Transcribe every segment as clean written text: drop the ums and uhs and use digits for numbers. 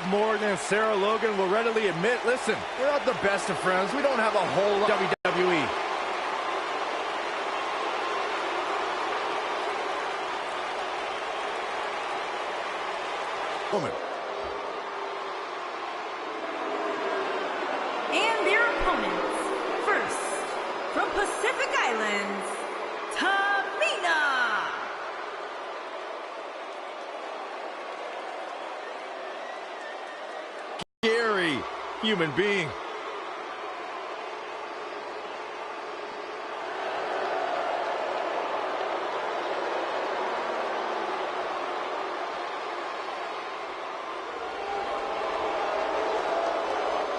more than Sarah Logan will readily admit. Listen, we're not the best of friends. We don't have a whole lot of WWE. Woman. And their opponents, first, from Pacific Islands, Tamina. Scary human being.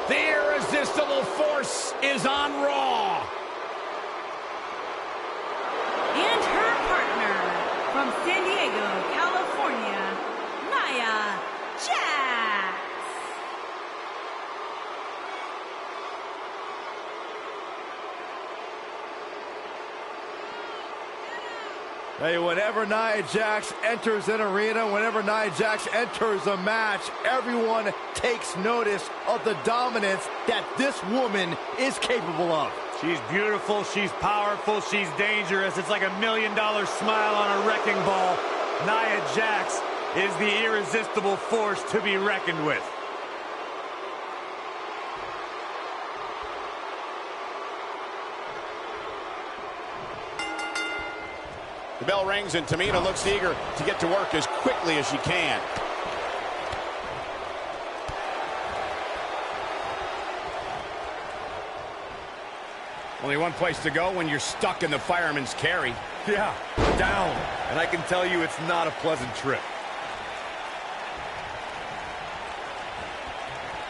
The irresistible force is on Raw. And her partner, from San Diego, California, Nia Jax. Hey, whenever Nia Jax enters an arena, whenever Nia Jax enters a match, everyone takes notice of the dominance that this woman is capable of. She's beautiful, she's powerful, she's dangerous. It's like $1 million smile on a wrecking ball. Nia Jax is the irresistible force to be reckoned with. The bell rings and Tamina looks eager to get to work as quickly as she can. Only one place to go when you're stuck in the fireman's carry. Yeah, down. And I can tell you it's not a pleasant trip.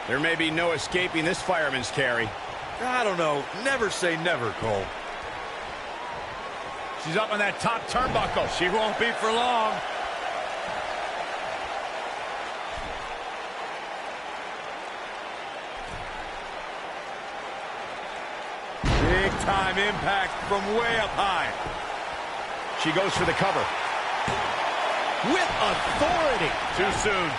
There may be no escaping this fireman's carry. I don't know. Never say never, Cole. She's up on that top turnbuckle. She won't be for long. Big time impact from way up high. She goes for the cover. With authority. Too soon.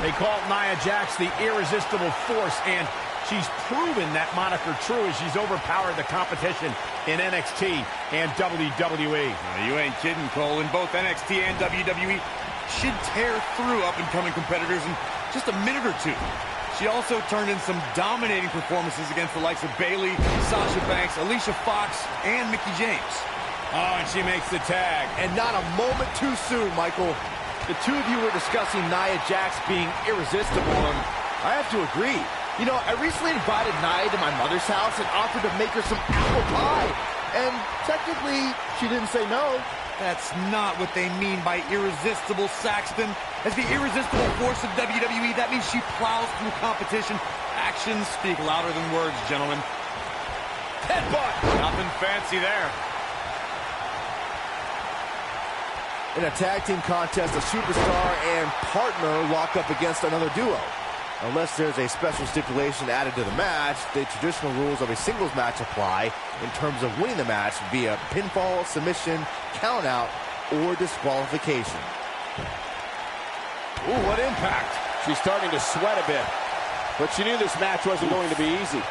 They call Nia Jax the irresistible force, and she's proven that moniker true as she's overpowered the competition in NXT and WWE. You ain't kidding, Cole. In both NXT and WWE, she'd tear through up-and-coming competitors in just a minute or two. She also turned in some dominating performances against the likes of Bayley, Sasha Banks, Alicia Fox, and Mickie James. Oh, and she makes the tag. And not a moment too soon, Michael. The two of you were discussing Nia Jax being irresistible, and I have to agree. You know, I recently invited Nia to my mother's house and offered to make her some apple pie. And technically, she didn't say no. That's not what they mean by irresistible, Saxton. As the irresistible force of WWE, that means she plows through competition. Actions speak louder than words, gentlemen. Headbutt. Nothing fancy there. In a tag team contest, a superstar and partner lock up against another duo. Unless there's a special stipulation added to the match, the traditional rules of a singles match apply in terms of winning the match via pinfall, submission, countout, or disqualification. Ooh, what impact. She's starting to sweat a bit. But she knew this match wasn't going to be easy.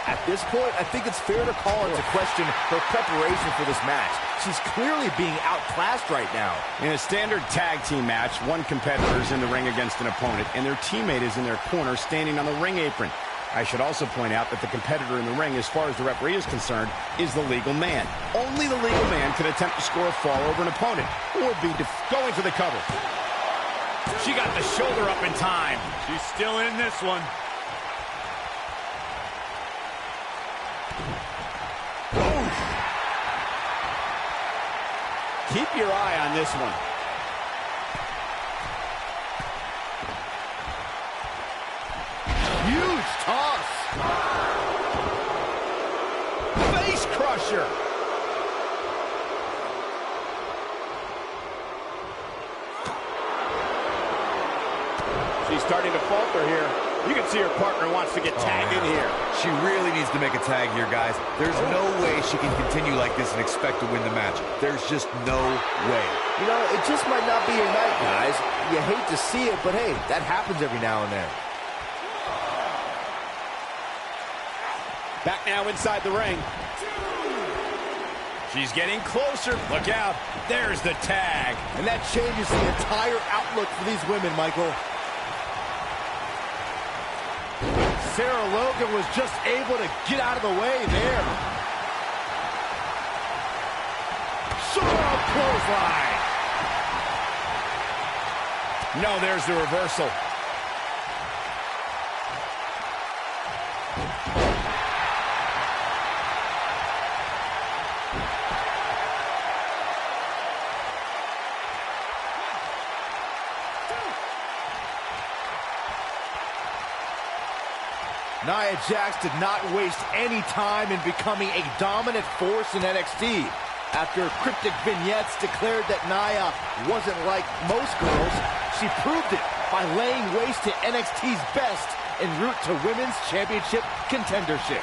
At this point, I think it's fair to call into question her preparation for this match. She's clearly being outclassed right now. In a standard tag team match, one competitor is in the ring against an opponent, and their teammate is in their corner standing on the ring apron. I should also point out that the competitor in the ring, as far as the referee is concerned, is the legal man. Only the legal man can attempt to score a fall over an opponent, or be going for the cover. She got the shoulder up in time. She's still in this one. Keep your eye on this one. Huge toss. Face crusher. her here. You can see her partner wants to get tagged in here. She really needs to make a tag here, guys. There's no way she can continue like this and expect to win the match. There's just no way. You know, it just might not be your night, guys. You hate to see it, but hey, that happens every now and then. Back now inside the ring. She's getting closer. Look out. There's the tag. And that changes the entire outlook for these women, Michael. Sarah Logan was just able to get out of the way there. Sharp clothesline. No, there's the reversal. Nia Jax did not waste any time in becoming a dominant force in NXT. After cryptic vignettes declared that Nia wasn't like most girls, she proved it by laying waste to NXT's best en route to Women's Championship contendership.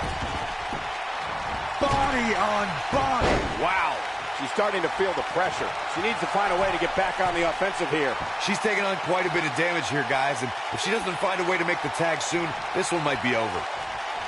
Body on body. Wow. She's starting to feel the pressure. She needs to find a way to get back on the offensive here. She's taking on quite a bit of damage here, guys, and if she doesn't find a way to make the tag soon, this one might be over.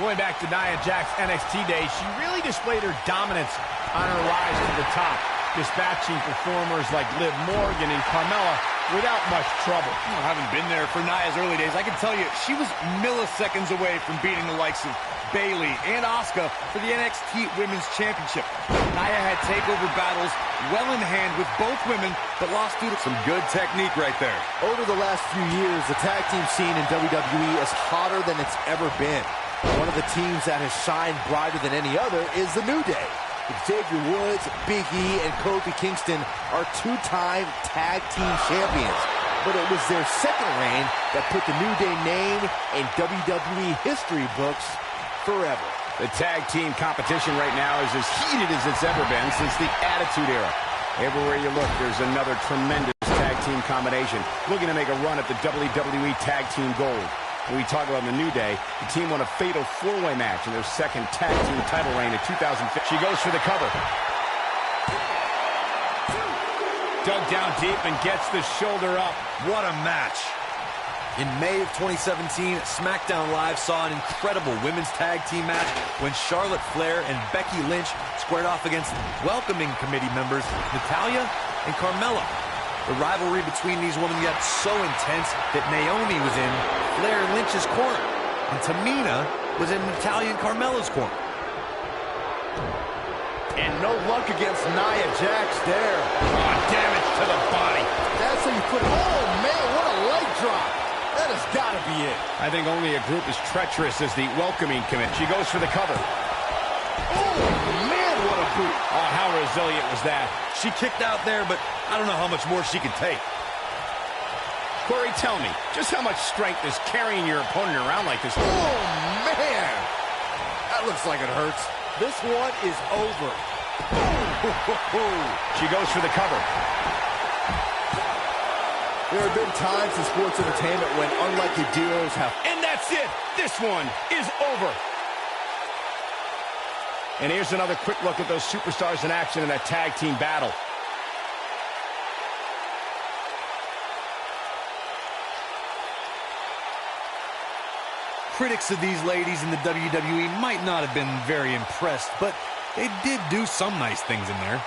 Going back to Nia Jax's NXT days, she really displayed her dominance on her rise to the top, dispatching performers like Liv Morgan and Carmella without much trouble. Having been there for Nia's early days, I can tell you she was milliseconds away from beating the likes of Bayley and Asuka for the NXT Women's Championship. Nia had takeover battles well in hand with both women, but lost due to some good technique right there. Over the last few years, the tag team scene in WWE is hotter than it's ever been. One of the teams that has shined brighter than any other is the New Day. Xavier Woods, Big E, and Kofi Kingston are two-time tag team champions. But it was their second reign that put the New Day name in WWE history books forever. The tag team competition right now is as heated as it's ever been since the Attitude Era. Everywhere you look, there's another tremendous tag team combination looking to make a run at the WWE Tag Team Gold. When we talk about the New Day, the team won a fatal four-way match in their second tag team title reign in 2005. She goes for the cover. Dug down deep and gets the shoulder up. What a match. In May of 2017, SmackDown Live saw an incredible women's tag team match when Charlotte Flair and Becky Lynch squared off against welcoming committee members Natalya and Carmella. The rivalry between these women got so intense that Naomi was in Flair and Lynch's corner, and Tamina was in Natalya and Carmella's corner. And no luck against Nia Jax there. Oh, damage to the body. That's how you put it. Oh, man, what a leg drop. That has got to be it. I think only a group as treacherous as the welcoming committee. She goes for the cover. Oh, man, what a boot. Oh, how resilient was that? She kicked out there, but I don't know how much more she can take. Corey, tell me, just how much strength is carrying your opponent around like this? Oh, man. That looks like it hurts. This one is over. She goes for the cover. There have been times in sports entertainment when unlikely duos have... And that's it. This one is over. And here's another quick look at those superstars in action in that tag team battle. Critics of these ladies in the WWE might not have been very impressed, but they did do some nice things in there.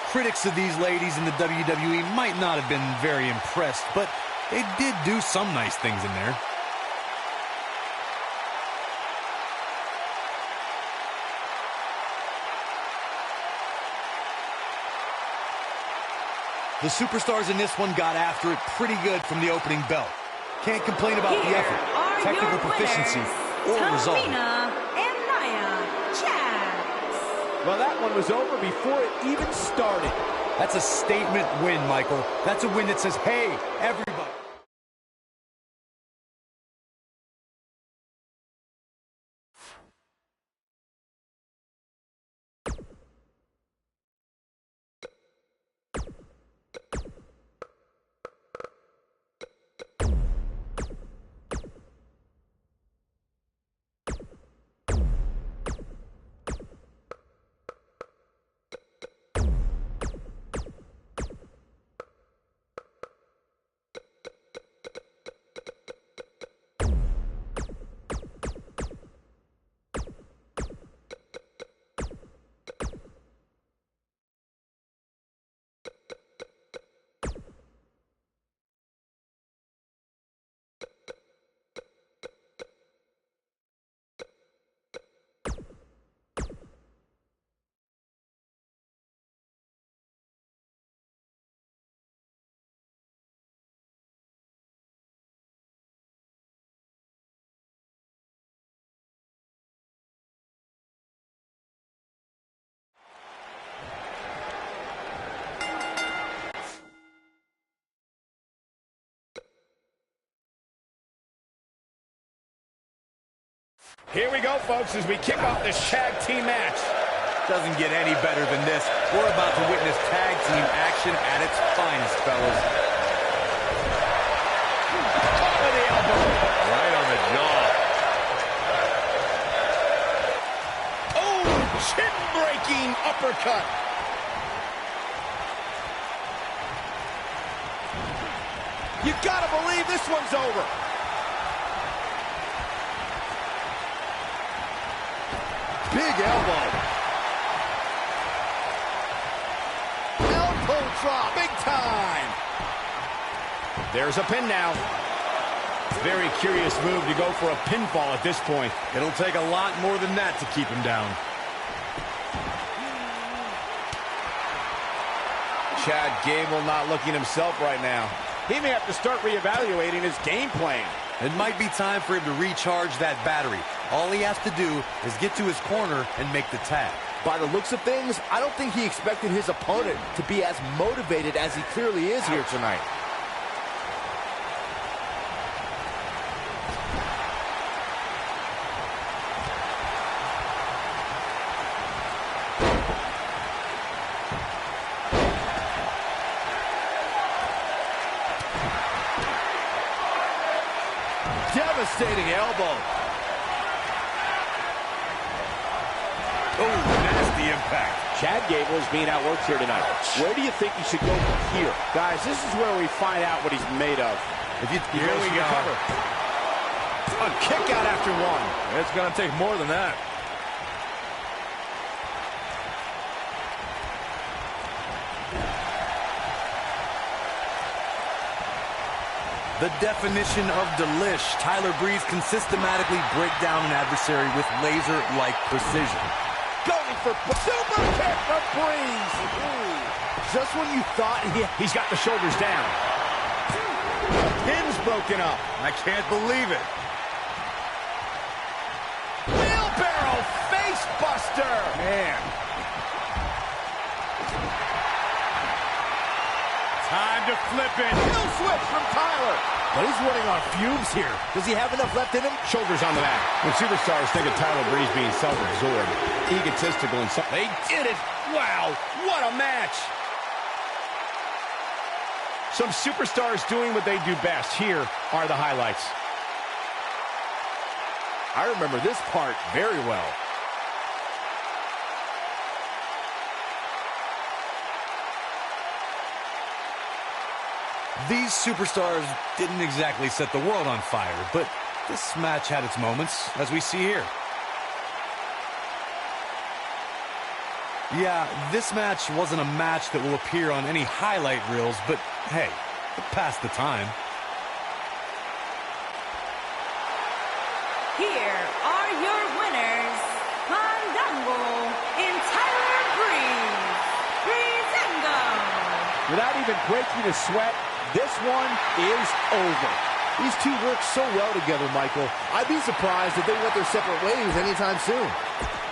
Critics of these ladies in the WWE might not have been very impressed, but they did do some nice things in there. The superstars in this one got after it pretty good from the opening bell. Can't complain about the effort, technical proficiency, or result. Tamina and Nia Jax. Well, that one was over before it even started. That's a statement win, Michael. That's a win that says, hey, everybody. Here we go, folks, as we kick off this tag team match. Doesn't get any better than this. We're about to witness tag team action at its finest, fellas. Top of the elbow. Right on the jaw. Oh, chin-breaking uppercut. You gotta believe this one's over. Big elbow. Elbow drop. Big time. There's a pin now. Very curious move to go for a pinfall at this point. It'll take a lot more than that to keep him down. Chad Gable not looking himself right now. He may have to start reevaluating his game plan. It might be time for him to recharge that battery. All he has to do is get to his corner and make the tag. By the looks of things, I don't think he expected his opponent to be as motivated as he clearly is here tonight. Devastating elbow. Oh, nasty impact. Chad Gable is being outworked here tonight. Where do you think he should go from here? Guys, this is where we find out what he's made of. Here we go. A kick out after one. It's going to take more than that. The definition of delish. Tyler Breeze can systematically break down an adversary with laser-like precision. Going for super kick from Breeze. Ooh. Just when you thought He's got the shoulders down. Pin's broken up. I can't believe it. Wheelbarrow face buster. Man. Time to flip it. heel switch from Tyler. But he's running on fumes here. Does he have enough left in him? Shoulders on the mat. When superstars think of Tyler Breeze being self-absorbed, egotistical, and They did it. Wow, what a match. Some superstars doing what they do best. Here are the highlights. I remember this part very well. These superstars didn't exactly set the world on fire, but this match had its moments, as we see here. Yeah, this match wasn't a match that will appear on any highlight reels, but hey, it passed the time. Here are your winners, Fandango in Tyler Breeze. Breezango. Without even breaking a sweat, this one is over. These two work so well together, Michael. I'd be surprised if they went their separate ways anytime soon.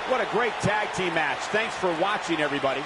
What a great tag team match. Thanks for watching, everybody.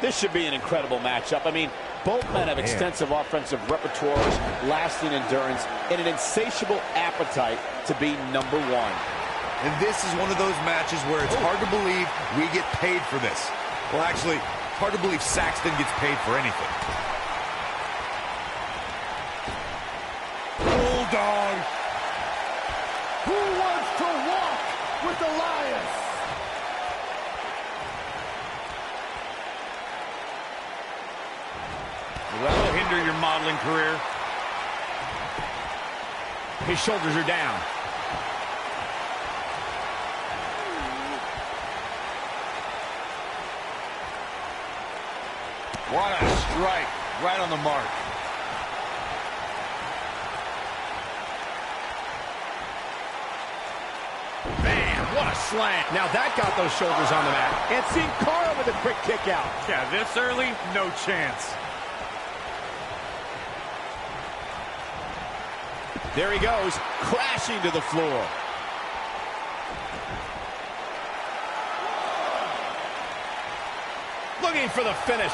This should be an incredible matchup. I mean, both men have extensive offensive repertoires, lasting endurance, and an insatiable appetite to be number one. And this is one of those matches where it's hard to believe we get paid for this. Well, actually, Hard to believe Saxton gets paid for anything. Bulldog. Who wants to walk with Elias? That'll hinder your modeling career. His shoulders are down. What a strike. Right on the mark. Man, what a slam. Now that got those shoulders on the mat. And Sin Cara with a quick kick out. Yeah, this early, no chance. There he goes, crashing to the floor. Looking for the finish.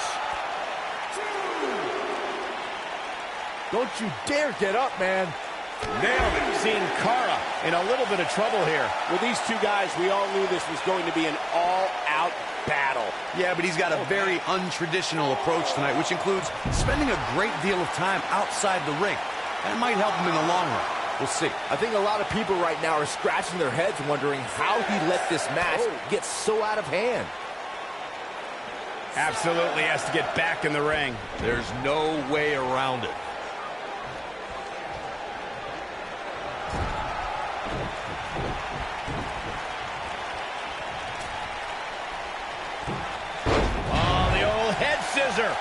Don't you dare get up, man. Nailed it. Sin Cara in a little bit of trouble here. With these two guys, we all knew this was going to be an all-out battle. Yeah, but he's got a very untraditional approach tonight, which includes spending a great deal of time outside the ring. That might help him in the long run. We'll see. I think a lot of people right now are scratching their heads wondering how he let this match get so out of hand. Absolutely has to get back in the ring. There's no way around it. Oh, the old head scissor.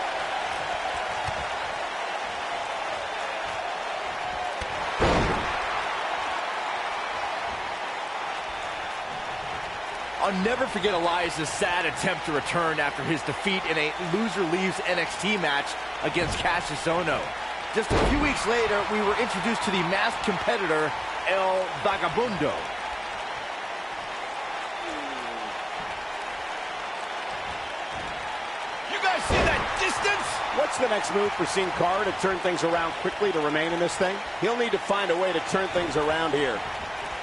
I'll never forget Elias' sad attempt to return after his defeat in a loser leaves NXT match against Cassius Ohno. Just a few weeks later, we were introduced to the masked competitor, El Vagabundo. You guys see that distance? What's the next move for Sin Cara to turn things around quickly to remain in this thing? He'll need to find a way to turn things around here.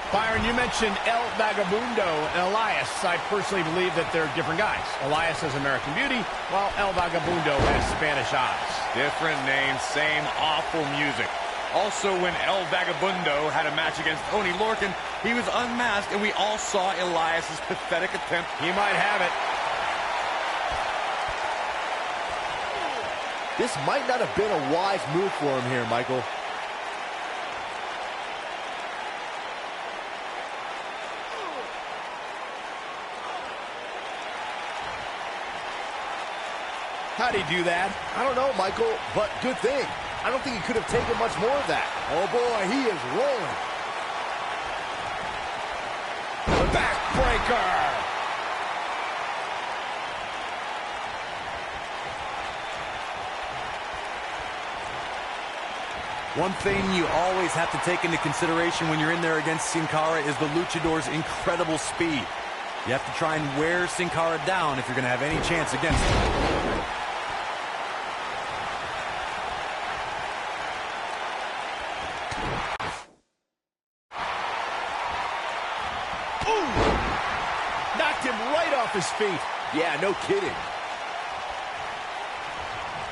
Byron, you mentioned El Vagabundo and Elias. I personally believe that they're different guys. Elias has American Beauty, while El Vagabundo has Spanish eyes. Different names, same awful music. Also, when El Vagabundo had a match against Tony Lorcan, he was unmasked, and we all saw Elias' pathetic attempt. He might have it. This might not have been a wise move for him here, Michael. How'd he do that? I don't know, Michael, but good thing. I don't think he could have taken much more of that. Oh, boy, he is rolling. Backbreaker! One thing you always have to take into consideration when you're in there against Sin Cara is the Luchador's incredible speed. You have to try and wear Sin Cara down if you're going to have any chance against him. Knocked him right off his feet. Yeah, no kidding.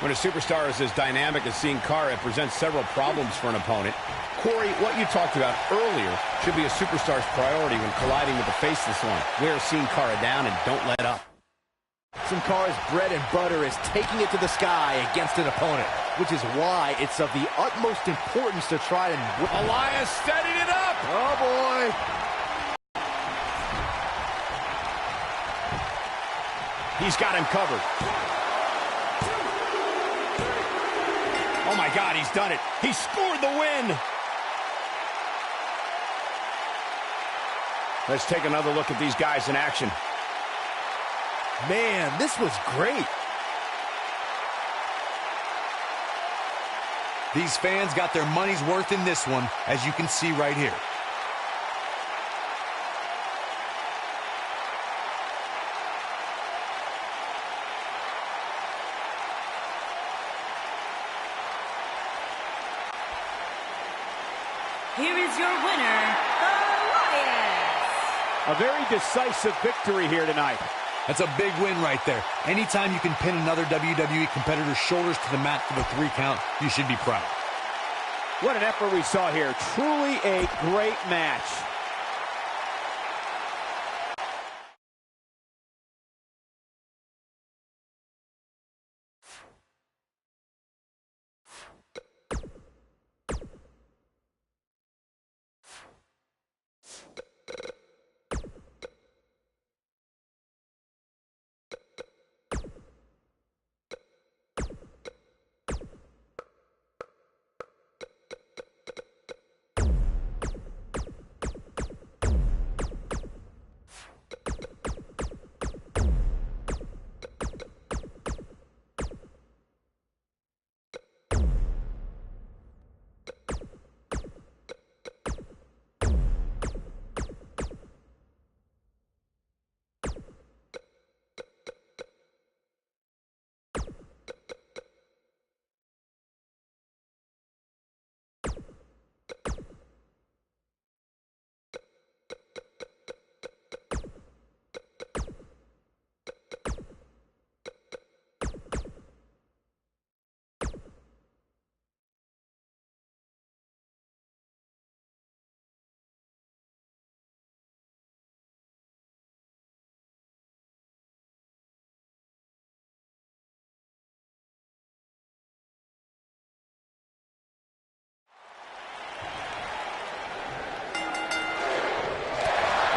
When a superstar is as dynamic as Sin Cara, it presents several problems for an opponent. Corey, what you talked about earlier should be a superstar's priority when colliding with the faceless one. Wear Sin Cara down and don't let up. Sin Cara's bread and butter is taking it to the sky against an opponent, which is why it's of the utmost importance to try and... Elias steadied it up! Oh, boy! He's got him covered. Oh, my God, he's done it. He scored the win. Let's take another look at these guys in action. Man, this was great. These fans got their money's worth in this one, as you can see right here. Here is your winner, Elias. A very decisive victory here tonight. That's a big win right there. Anytime you can pin another WWE competitor's shoulders to the mat for the 3 count, you should be proud. What an effort we saw here. Truly a great match.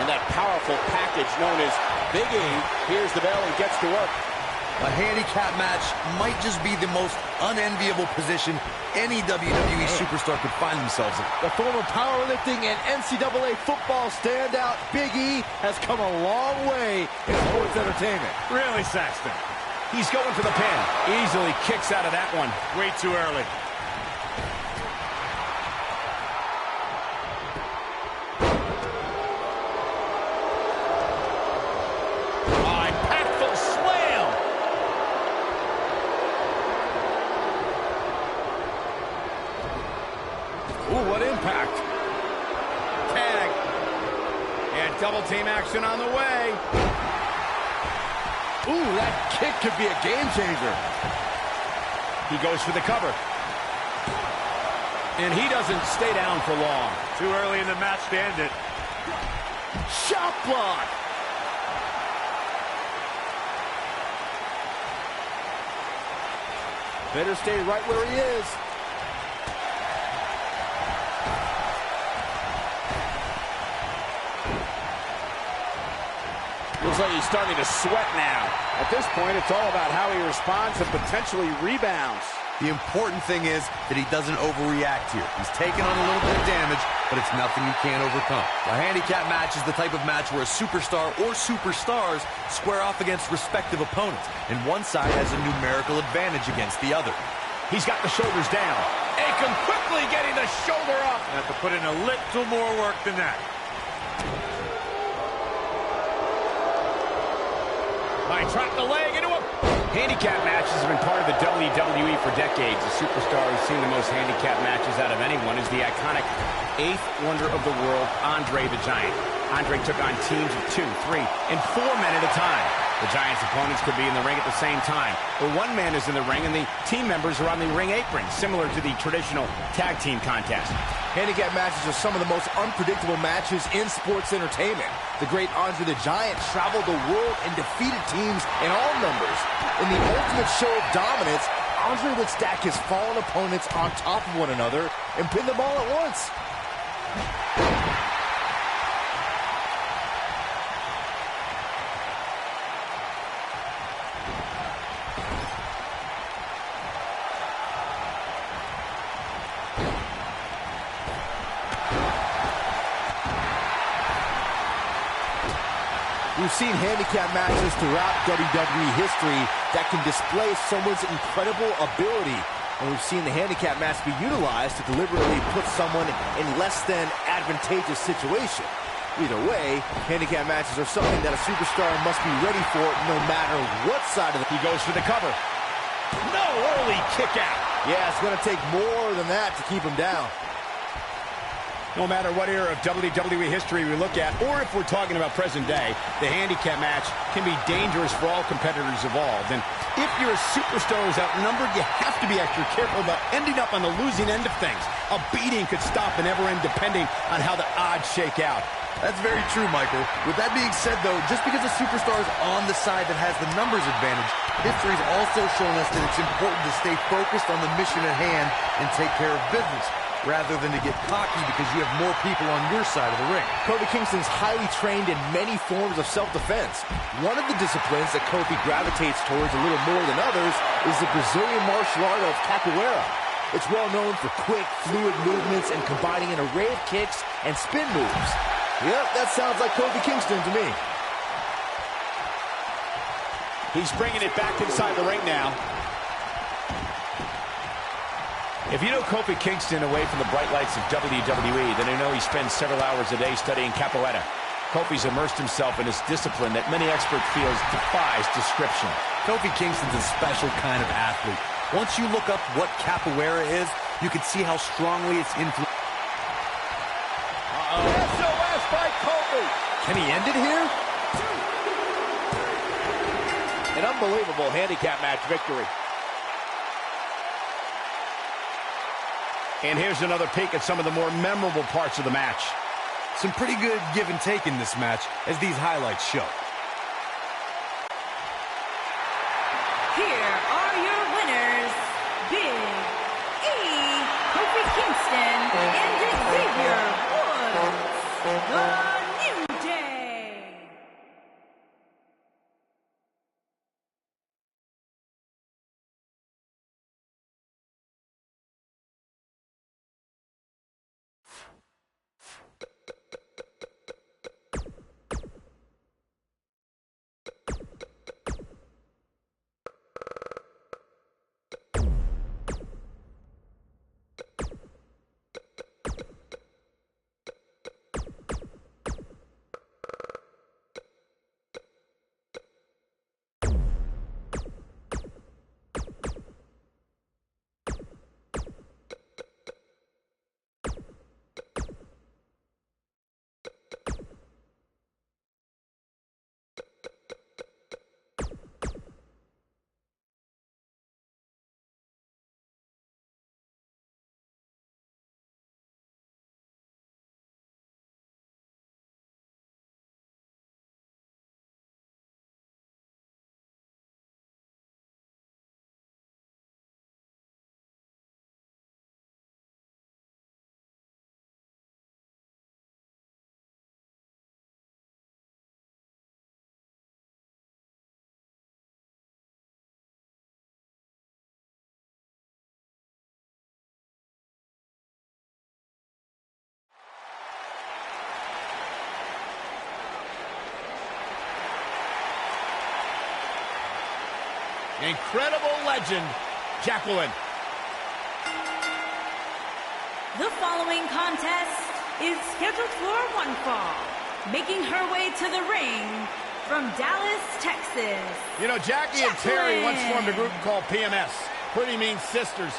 That powerful package known as Big E hears the bell and gets to work. A handicap match might just be the most unenviable position any WWE superstar could find themselves in. The former powerlifting and NCAA football standout Big E has come a long way in sports entertainment. Really, Saxton? He's going for the pin. Easily kicks out of that one. Way too early. Ooh, what impact. Tag. And double team action on the way. Ooh, that kick could be a game changer. He goes for the cover. And he doesn't stay down for long. Too early in the match to end it. Shot block. Better stay right where he is. Looks like he's starting to sweat now. At this point, it's all about how he responds and potentially rebounds. The important thing is that he doesn't overreact here. He's taken on a little bit of damage, but it's nothing you can't overcome. A handicap match is the type of match where a superstar or superstars square off against respective opponents, and one side has a numerical advantage against the other. He's got the shoulders down. Akam quickly getting the shoulder up. Have to put in a little more work than that. Might trap the leg into him. Handicap matches have been part of the WWE for decades. The superstar who's seen the most handicap matches out of anyone is the iconic 8th wonder of the world, Andre the Giant. Andre took on teams of 2, 3, and 4 men at a time. The Giant's opponents could be in the ring at the same time, or one man is in the ring and the team members are on the ring apron, similar to the traditional tag team contest. Handicap matches are some of the most unpredictable matches in sports entertainment. The great Andre the Giant traveled the world and defeated teams in all numbers. In the ultimate show of dominance, Andre would stack his fallen opponents on top of one another and pin them all at once. We've seen handicap matches throughout WWE history that can display someone's incredible ability. And we've seen the handicap match be utilized to deliberately put someone in less than advantageous situation. Either way, handicap matches are something that a superstar must be ready for no matter what side of the... He goes for the cover. No early kick out. Yeah, it's going to take more than that to keep him down. No matter what era of WWE history we look at, or if we're talking about present day, the handicap match can be dangerous for all competitors involved. And if you're a superstar who's outnumbered, you have to be extra careful about ending up on the losing end of things. A beating could stop and never end depending on how the odds shake out. That's very true, Michael. With that being said, though, just because a superstar is on the side that has the numbers advantage, history's also shown us that it's important to stay focused on the mission at hand and take care of business, rather than to get cocky because you have more people on your side of the ring. Kofi Kingston's highly trained in many forms of self-defense. One of the disciplines that Kofi gravitates towards a little more than others is the Brazilian martial art of capoeira. It's well known for quick, fluid movements and combining an array of kicks and spin moves. Yep, that sounds like Kofi Kingston to me. He's bringing it back inside the ring now. If you know Kofi Kingston away from the bright lights of WWE, then you know he spends several hours a day studying capoeira. Kofi's immersed himself in this discipline that many experts feel defies description. Kofi Kingston's a special kind of athlete. Once you look up what capoeira is, you can see how strongly it's influenced. SOS by Kofi! Can he end it here? An unbelievable handicap match victory. And here's another peek at some of the more memorable parts of the match. Some pretty good give and take in this match, as these highlights show. Here are your winners, Big E, Kofi Kingston, and Xavier Woods, The New Day. Incredible legend, Jacqueline. The following contest is scheduled for one fall. Making her way to the ring from Dallas, Texas. You know, Jackie and Terry once formed a group called PMS, Pretty Mean Sisters.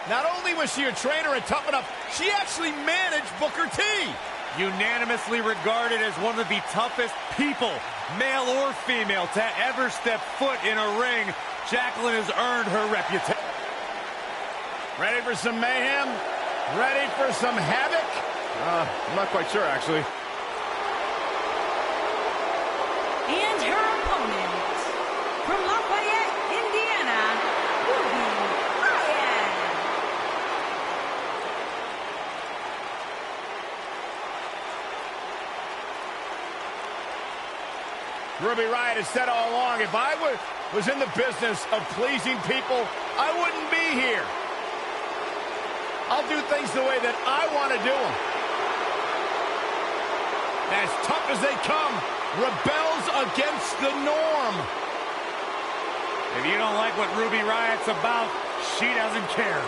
Not only was she a trainer and tough enough, she actually managed Booker T. Unanimously regarded as one of the toughest people, male or female, to ever step foot in a ring, Jacqueline has earned her reputation. Ready for some mayhem? Ready for some havoc? I'm not quite sure, actually. And her opponent, from Lafayette, Indiana, Ruby Riott. Ruby Riott has said all along, if I was in the business of pleasing people, I wouldn't be here. I'll do things the way that I want to do them. As tough as they come, rebels against the norm. If you don't like what Ruby Riott's about, she doesn't care.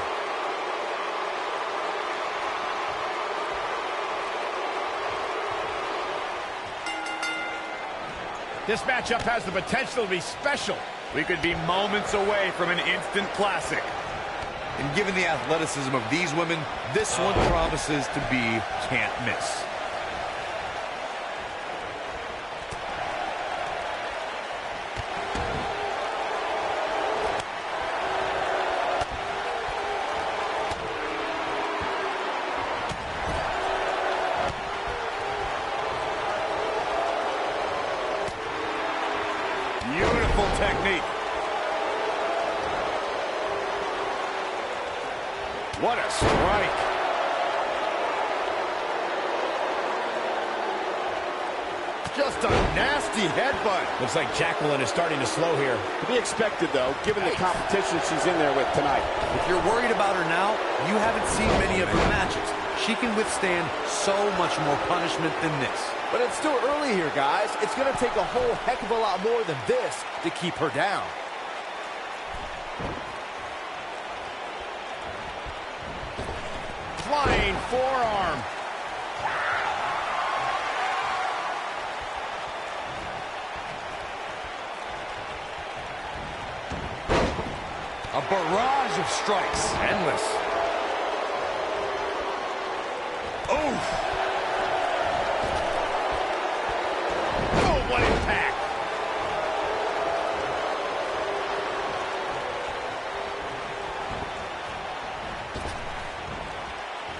This matchup has the potential to be special. We could be moments away from an instant classic. And given the athleticism of these women, this one promises to be can't miss. Beautiful technique. What a strike. Just a nasty headbutt. Looks like Jacqueline is starting to slow here. To be expected, though, given the competition she's in there with tonight. If you're worried about her now, you haven't seen many of her matches. She can withstand so much more punishment than this. But it's still early here, guys. It's going to take a whole heck of a lot more than this to keep her down. Flying forearm. A barrage of strikes. Endless. Oof. Oh, what impact.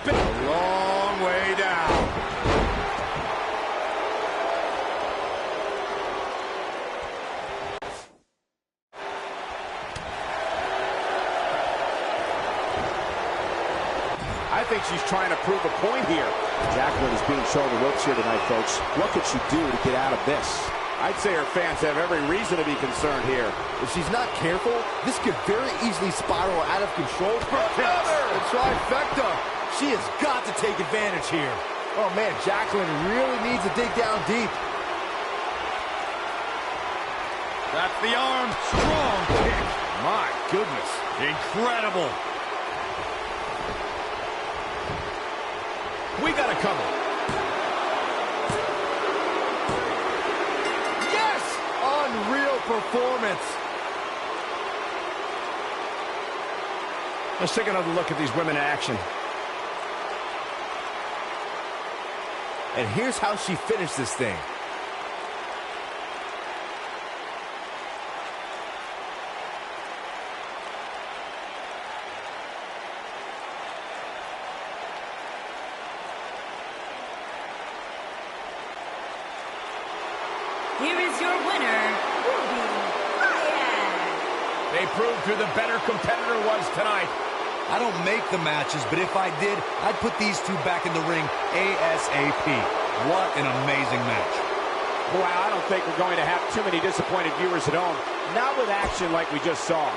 A long way down. I think she's trying to prove a point here. Jacqueline is being shown the ropes here tonight, folks. What could she do to get out of this? I'd say her fans have every reason to be concerned here. If she's not careful, this could very easily spiral out of control. A trifecta. She has got to take advantage here. Oh, man, Jacqueline really needs to dig down deep. That's the arm. Strong kick. My goodness. Incredible. We got a cover. Yes! Unreal performance. Let's take another look at these women in action. And here's how she finished this thing. Here is your winner, Ruby Riott. They proved who the better competitor was tonight. I don't make the matches, but if I did, I'd put these two back in the ring ASAP. What an amazing match. Wow, I don't think we're going to have too many disappointed viewers at home. Not with action like we just saw.